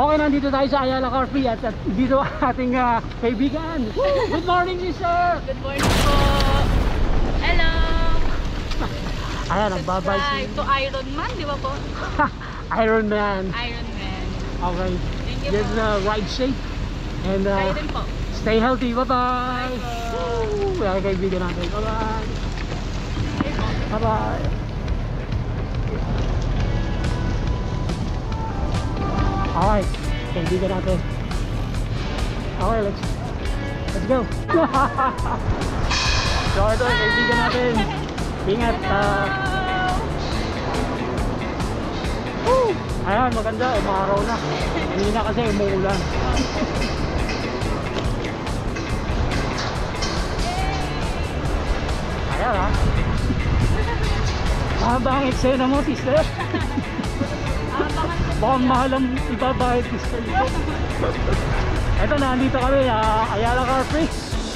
Okay, nandito tayo sa Ayala Car Free at dito ating kaibigan. Good morning, sister! Good morning po! Hello! Ayan, nagbabay si... To Iron Man, di ba po? Iron Man. Iron Man. Okay. Thank you Get po. ride safe. And Kayo din po. stay healthy. Bye-bye! Bye po. Ayan, kaibigan natin. Bye-bye! Bye-bye! Okay, kaibigan natin. Okay, let's go. So ito, kaibigan natin. Ingat. Ayan, maganda. Umaraw na. Hindi na kasi umuulan. Ayan ha. Mahaba ang eksena mo, sister. Baka mahal ang ibabayad sister. Ito, nandito kami Ayala Car Free.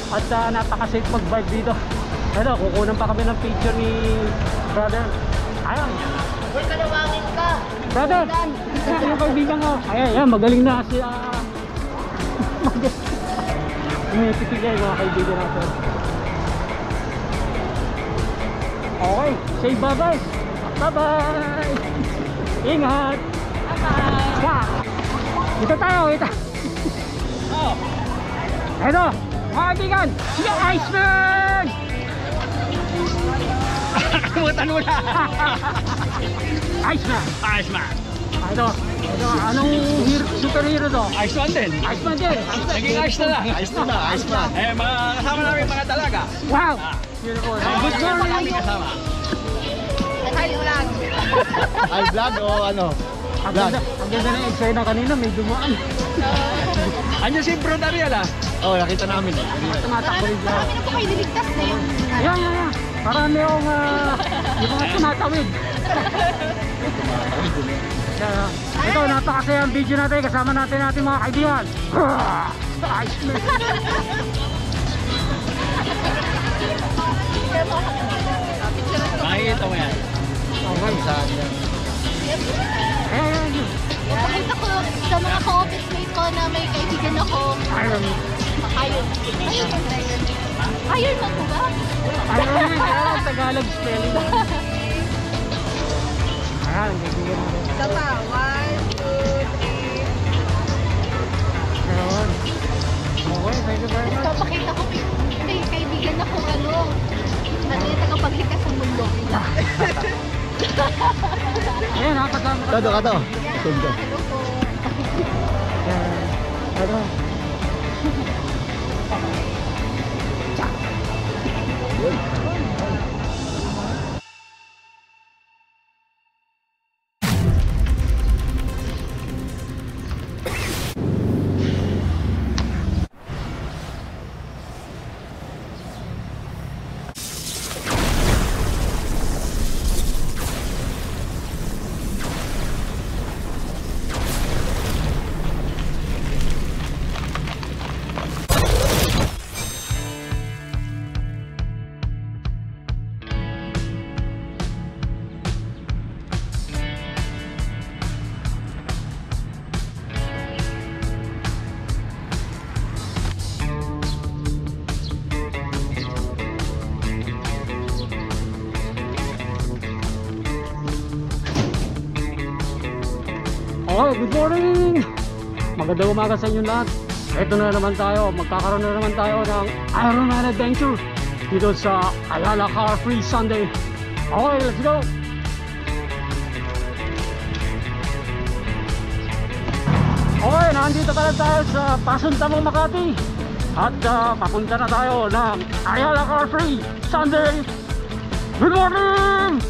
At napaka-safe mag-bike dito. Ito, kukunan pa kami ng picture ni brother. Ayan. Huwag ka nawangin ka! Brother! Ito yung kaibigan ko. Ayan, magaling na kasi umipipigay mga kaibigan natin. Okay, say bye-bye! Bye-bye! Ingat! Bye-bye! Dito tayo, ito! Ito, mga kaibigan! Si Iceman! Kumutan mo na! Iceman! Iceman! Ito, anong superhero to? Iceman din! Iceman din! Naging ice na lang! Ayos na na, ayos na. Eh, mga kasama namin mga talaga! Wow! Beautiful! Good morning! Kami kasama! Hi, vlog! Ay, vlog o ano? Ang Vlog. ganda ng eksena kanina, may dumaan. Andiyan si Bro Dariel ah! Oh, nakita namin. Tumatakbo rin siya. Kami na po kayo niligtas na yung... Ayan. Marami akong yung mga tumatawid. Ito, napakasaya ang video natin. Kasama natin mga kaibigan. Iceman. Makikita mo yan! Okay. Saan yan? Ayan. Pakita ko sa mga ka-office mate ko na may kaibigan ako. Iron. Iron. Iron Man po ba? Ayan, Tagalog spelling. Ayan, kaibigan natin. Isa pa. 1, 2, 3. Ayan. Okay, thank you very much. Papakita ko kay kaibigan ako ano yung tagapagligtas ng mundo. Ayan, kasama ka. Todo ka to. Todo. Hello po. Ayan. Ano? Okay, good morning! Magandang umaga sa inyo lahat. Ito na naman tayo, magkakaroon na naman tayo ng Iron Man Adventure dito sa Ayala Car Free Sunday. Okay, let's go! Okay, nandito ka na tayo sa Pasuntamong Makati. At papunta na tayo ng Ayala Car Free Sunday. Good morning!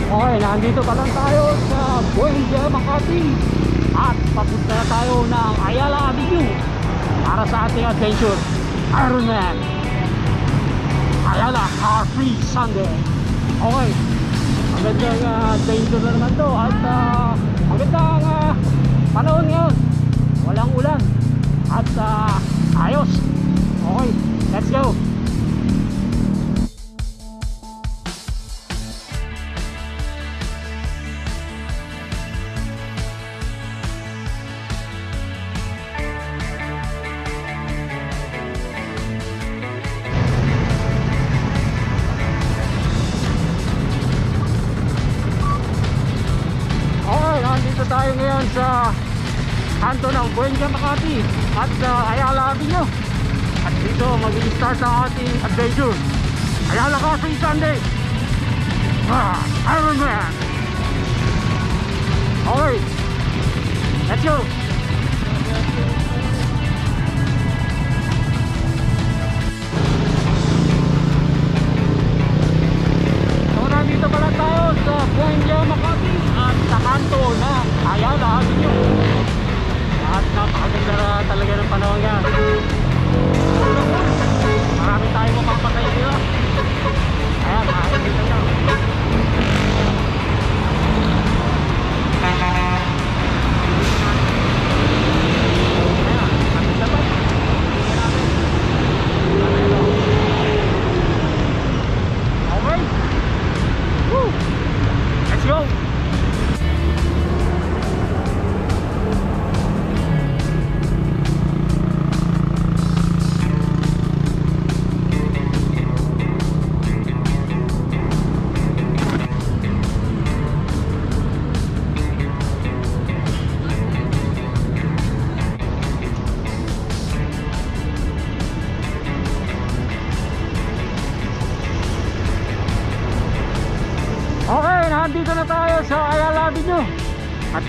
Okay, nandito pa lang tayo sa Buendia, Makati. At papunta na tayo ng Ayala Avenue para sa ating adventure, Iron Man Ayala Car Free Sunday. Okay, magandang adventure na naman to. At magandang tayo ngayon sa kanto ng Buendia, Makati at sa Ayala Avenue. At dito mag-i-start ang ating adventure. Ayala Car Free Sunday. Iron Man. Okay, let's go. So nandito pala tayo sa Buendia, Makati at sa kanto ng Ayala Avenue. At napakaganda na talaga ng panahon yan. Marami tayong mapapatay dito. Ayan, makakita nyo. Ayan, kapit dapat. Okay. Woo! Let's go! Okay, nandito na tayo sa Ayala Avenue. At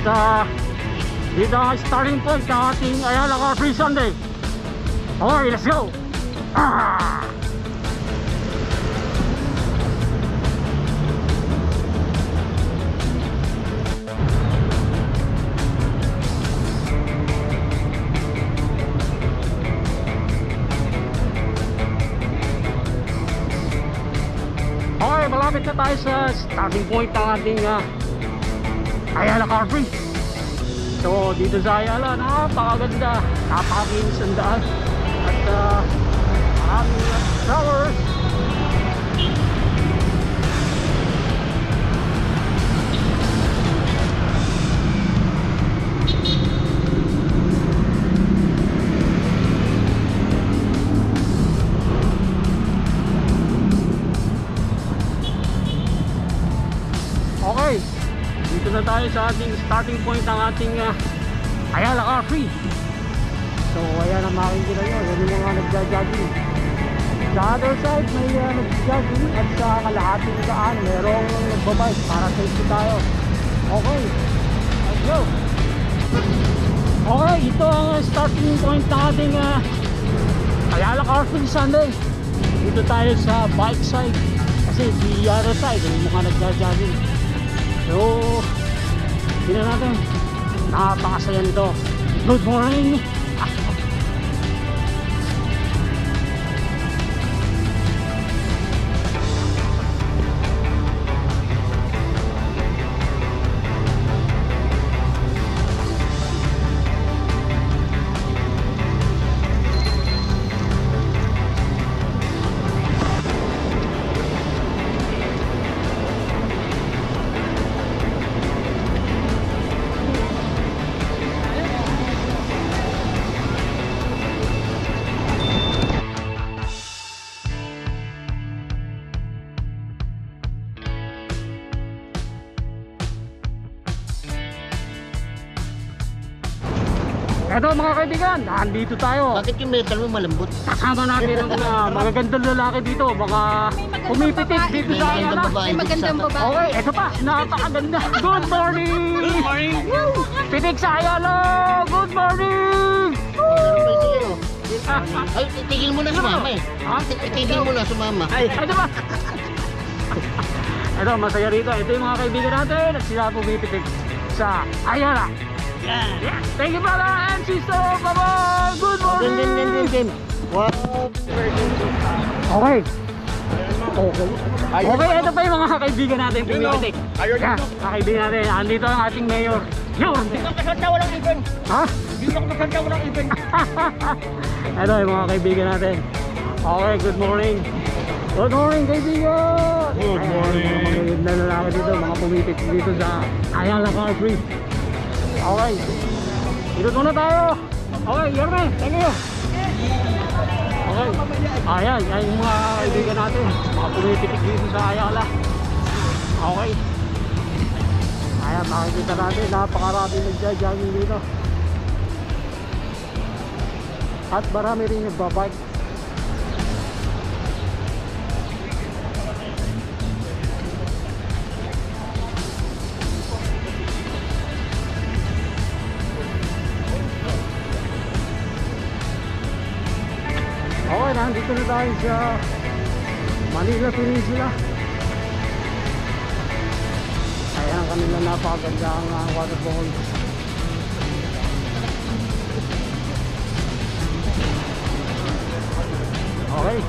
dito ang starting point ng ating Ayala Car Free Sunday. Okay, let's go! Okay, malapit na tayo sa starting point ng ating Ayala Car Free. So dito sa Ayala, napakaganda, napakakinis ang daan. At maraming flowers. Okay, dito na tayo sa ating starting point ng ating Ayala Car Free. So ayan ang makikita nyo, yan yung mga nagja-jogging. Sa other side may nagja-jogging at sa kalahating daan merong nagbabike para safety tayo. Okay, let's go! Okay, ito ang starting point ng ating Ayala Car Free Sunday. Dito tayo sa bike side kasi the other side yung mga nagja-jogging. So, tingnan natin. Napakasaya nito. Good morning! Eto mga kaibigan, nandito tayo. Bakit yung metal mo malambot? Kasama natin ang magagandang lalaki dito. Baka pumipitik dito sa Ayala. May magandang babae. Okay, eto pa, napakaganda. Good morning! Good morning! Pitik sa Ayala! Good morning! Ay, itigil mo na sumama eh. Ha? Itigil mo na sumama. Ay, eto pa! Eto, masaya rito. Ito yung mga kaibigan natin at sila pumipitik sa Ayala. Yeah. Thank you brother and sister. Bye-bye. Good morning. Wow. Okay. Okay, ito pa yung mga kaibigan natin pumipitik. Yeah, mga kaibigan natin. Andito ang ating mayor. Yun. Dito ka sa walang event. Ha? Dito ka sa walang event. Ito yung mga kaibigan natin. Okay, good morning. Good morning kaibigan. Good morning. Mga magaganda lalaki dito, mga pumipitik dito sa Ayala Car Free. Okay, dito muna tayo. Okay, Yerme, thank you. Okay, ayan, yan yung mga kaibigan natin, mga pumipitik dito sa Ayala. Okay, Ayan, makikita natin, napakarami nagja-jogging dito. At marami rin nagbabike. Okay, nandito na tayo sa Manila Peninsula. Ayan ang kanila napakagandang waterfall. Okay.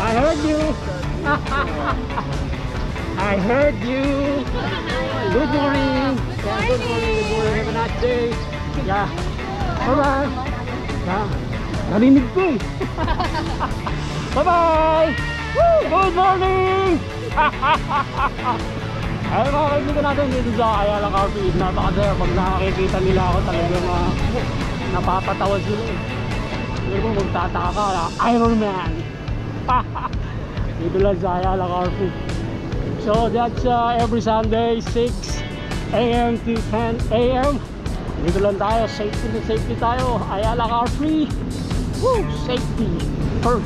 I heard you. I heard you. Good morning. Yeah, good morning. Good morning. Have a nice day. Yeah. Bye-bye. Yeah. Narinig ko eh. Bye-bye. Good morning. Ay, mga kaibigan natin dito sa Ayala Coffee. Napakasaya pag nakakikita nila ako talagang napapatawa sila eh. Pero kung magtataka ka, Iron Man. Dito lang sa Ayala Coffee. So that's every Sunday 6 AM to 10 AM. Dito lang tayo, safety na safety tayo. Ayala Coffee. Woo! Safety first.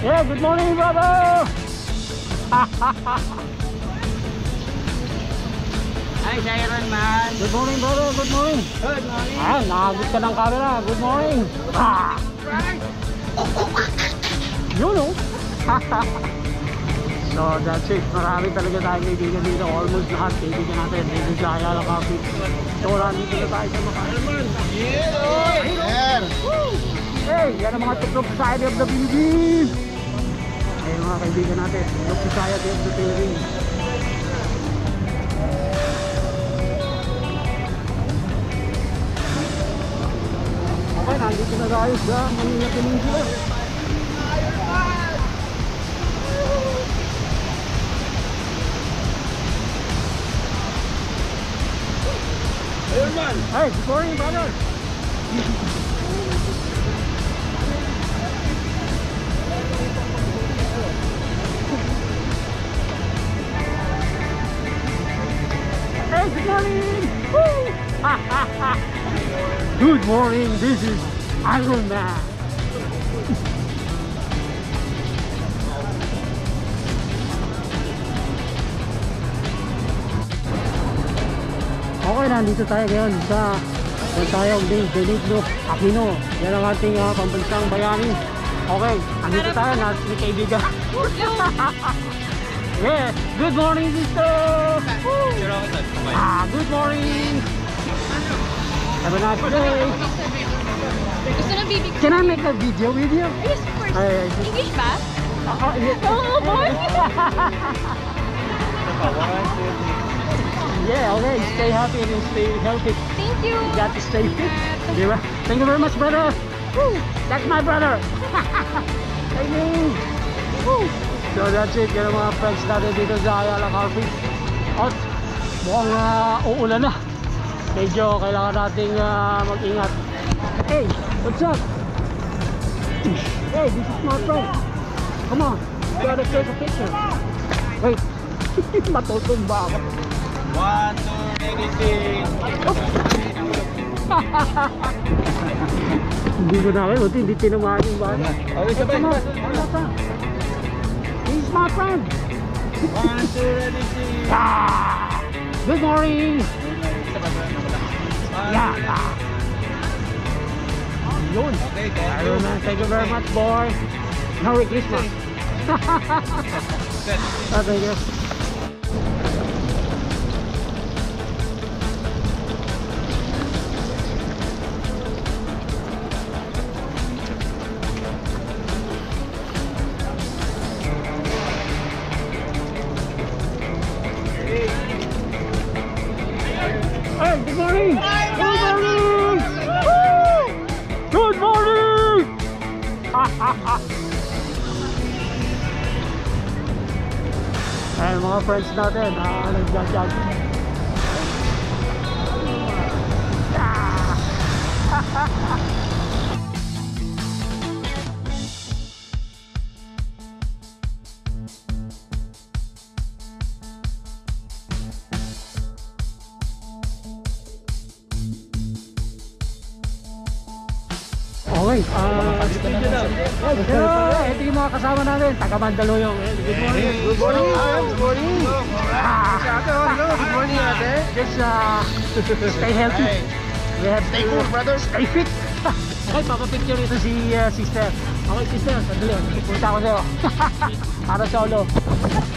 Yeah, good morning, brother. Hi, Iron Man. Good morning, brother. Good morning. Good morning. Ah, nakagot ka ng camera. Good morning. Ah! Yun oh. So that's it. Marami talaga tayong kaibigan dito. Almost lahat kaibigan natin. Dito sa Ayala Coffee. So nandito na tayo sa Makaalaman. Sir! Hey, yan ang mga Tuklog Society of the Philippines. Ayun mga kaibigan natin. Tuklog Society of the Philippines. Okay, nandito na tayo sa Manila Peninsula. Iron Man. Hey, good morning, brother. Hey, good morning. Woo! Good morning. This is Iron Man. Okay, nandito tayo ngayon sa tayong Benigno Aquino. Yan ang ating pambansang bayani. Okay, nandito tayo na si kaibigan. Yeah, good morning, sister. Good morning. Have a nice day. Gusto ng bibig. Can I make a video with you? Yes, of course. Ay, English ba? yeah. Oo, boy. Yeah, okay. Stay happy and stay healthy. Thank you. You got to stay fit. Diba? Thank you very much, brother. Woo! That's my brother. Thank you. Woo! So that's it. Yan ang mga friends natin dito sa Ayala Coffee. At mukhang uulan na. Medyo kailangan nating mag-ingat. Hey, what's up? Hey, this is my friend. Come on. You gotta take a picture. Wait. Matutumba ako. 1, 2, anything. Hindi ko na kayo, hindi tinamaan yung bata. Okay, sabay, Come on, sabay. wala pa. He's my friend. 1, 2, anything. Ah! Good morning. Yeah. Yun. Okay, thank you. Ayun na, thank you very much, boy. Merry Christmas. Thank you. Hey, good morning! Good morning! Woo! Good morning! Ayun mga friends natin, nag-jog. Okay, ito yung mga kasama natin, taga Mandaluyong. Good morning. Good morning. Good morning. Good morning, ate. Just stay healthy. We have Stay cool, brothers. Stay fit. Okay, papapicture ito si sister. Okay, sister, sandali. Punta ko sa'yo. Para solo.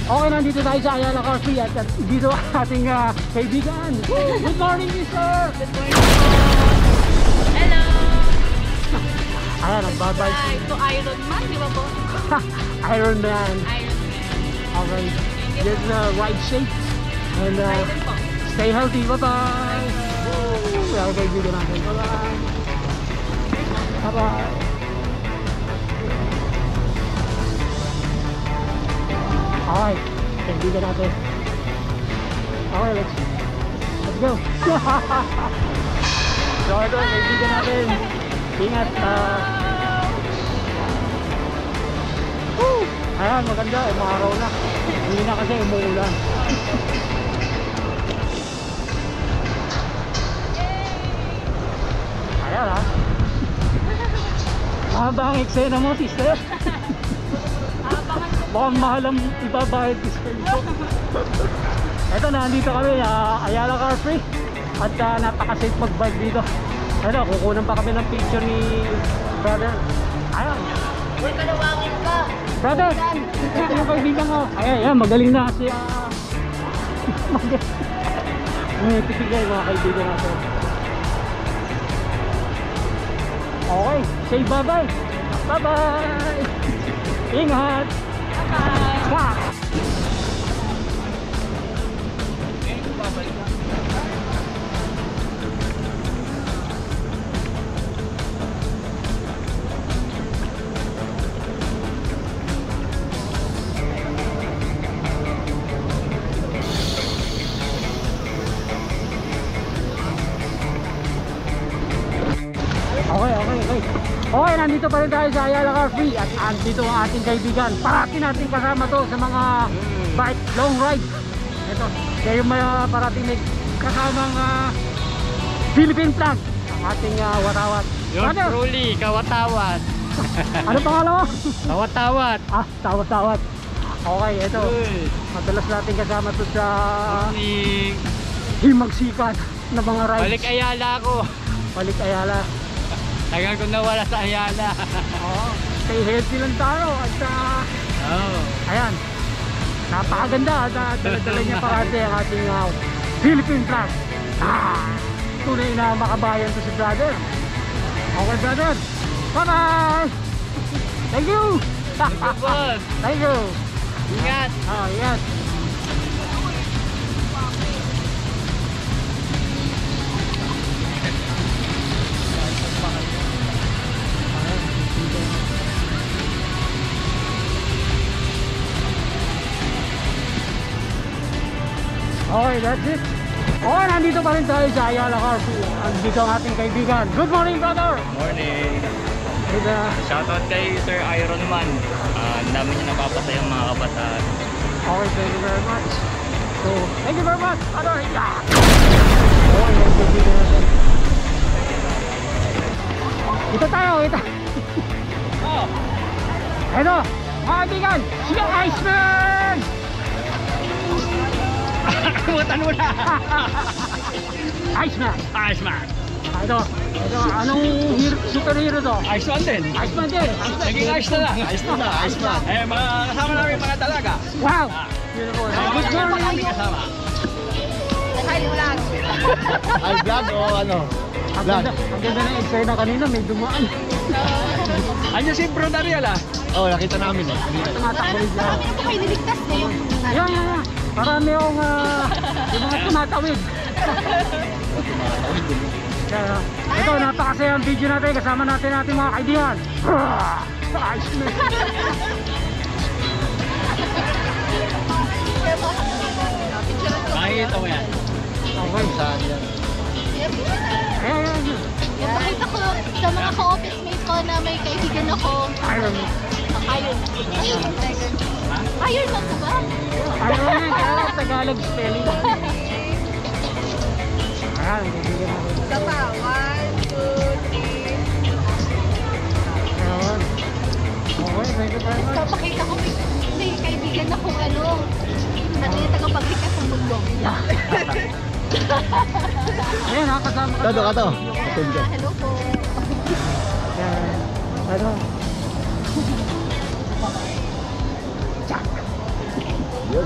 Okay, nandito tayo sa Ayala Coffee at dito ating kaibigan. Good morning, sister. Good morning. Hello. Ayan, nagbabay. Ito Iron Man, di ba po? Iron Man. Iron Man. Okay. Get the right shape. And Iron po. stay healthy. Bye-bye. Kaya kaibigan natin. Bye-bye. Bye-bye. Okay. Kaibigan natin. Okay, let's go. So ito, kaibigan natin. Ingat. Ayan, maganda. Umaraw na. Hindi na kasi umuulan. Ayan ha. Mahaba ang eksena mo, sister. Mukhang mahal ang ibabayad ko sa iyo. Ito, nandito kami, Ayala Car Free. At napaka-safe mag-bike dito. Ito, kukunan pa kami ng picture ni brother. Ayun. Uy, kalawangin ka. Brother, yung kaibigan ko. Ayan, magaling na kasi. May pitigay mga kaibigan natin. Okay, say bye-bye. Bye-bye. Ingat. Bye-bye. Okay, nandito pa rin tayo sa Ayala Car Free at andito ang ating kaibigan. Parati natin kasama to sa mga bike long ride. Ito, kaya yung parati may kasamang Philippine flag ang ating watawat. Yours truly, Kawatawat. Ano pangalan mo? Kawatawat. Tawat-tawat. Okay, ito. Madalas natin kasama to sa himagsikan na mga rides. Balik Ayala ako. Balik Ayala. Tagal ko nawala sa Ayala. Oo, stay healthy lang tayo at ayan, napakaganda at dala-dala niya parati ang ating Philippine flag. Tunay na makabayan to si brother. Okay brother, bye bye. Thank you. Boss. Thank you. Ingat. Ingat. Okay, that's it. Okay, nandito pa rin tayo sa Ayala Car Free. Nandito ang ating kaibigan. Good morning, brother! Morning. Good, Shoutout kay Sir Iron Man. Ang dami niya napapasaya ang mga kabataan. okay, thank you very much. So, thank you very much, brother! Yeah! Okay, yung kaibigan natin. Ito tayo, ito. Ito, mga kaibigan, si Iceman! Kalimutan mo na. Iceman! Iceman. Ito, anong superhero to? Iceman din. Iceman din! Naging ice na lang. Ice na lang. Iceman. Eh, mga kasama namin mga talaga. Wow! Beautiful. Good morning! Kasama. Tayo lang. Ay, vlog o ano? Ang ganda ng eksena kanina, may dumaan. Andiyan si Bro Dariel Oo, nakita namin eh. Tumatakbo rin siya. Bakit ito kayo niligtas na yung... Yan. Marami yung mga tumatawid. Kaya, ito, napakasaya ang video natin. Kasama natin mga kaibigan. Iceman. Nakikita mo yan. Okay. Saan yan? Ayan. Yung pakita ko sa mga ka-office mates ko na may kaibigan ako. Iron. Iron. Iron man ko ba? Iron Man, kaya Tagalog spelling. Ayan, kaibigan natin. Isa pa. 1, 2, 3. Ayan. Okay, thank you very much. Papakita ko may kaibigan akong ano yung tagapagligtas ng mundo. Ayan, kasama ka. Kato, kato. Hello po. Ayan. Ano? Yun.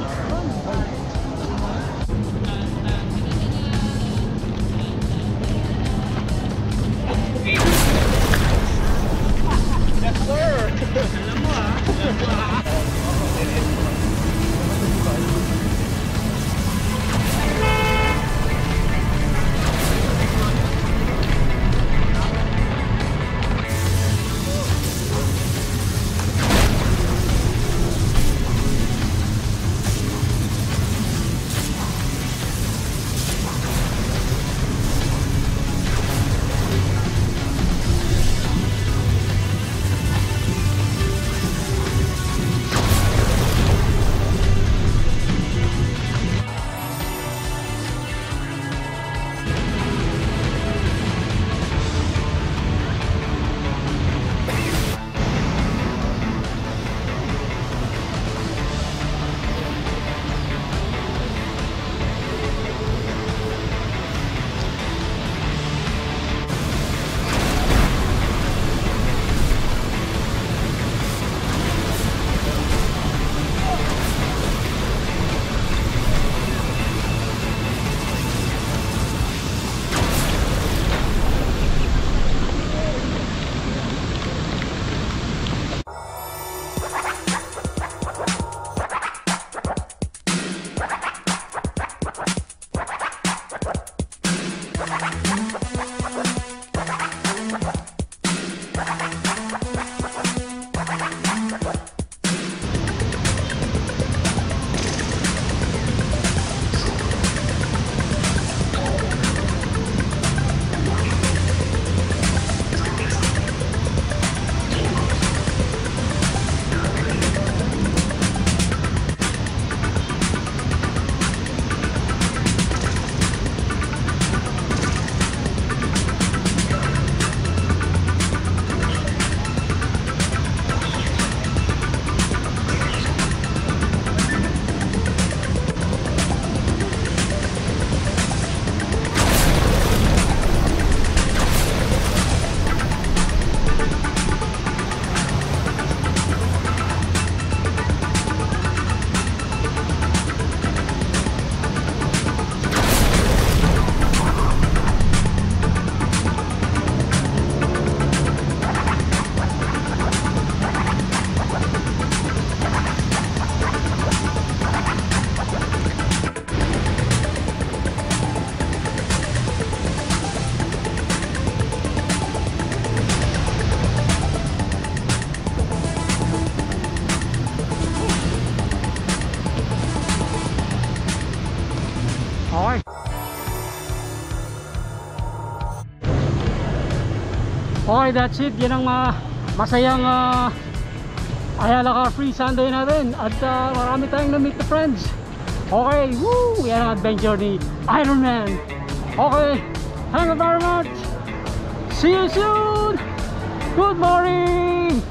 Okay, that's it. Yan ang masayang Ayala Car Free Sunday natin. At marami tayong na-meet na friends. Okay, woo! Yan ang adventure ni Iron Man. Okay, thank you very much. See you soon. Good morning.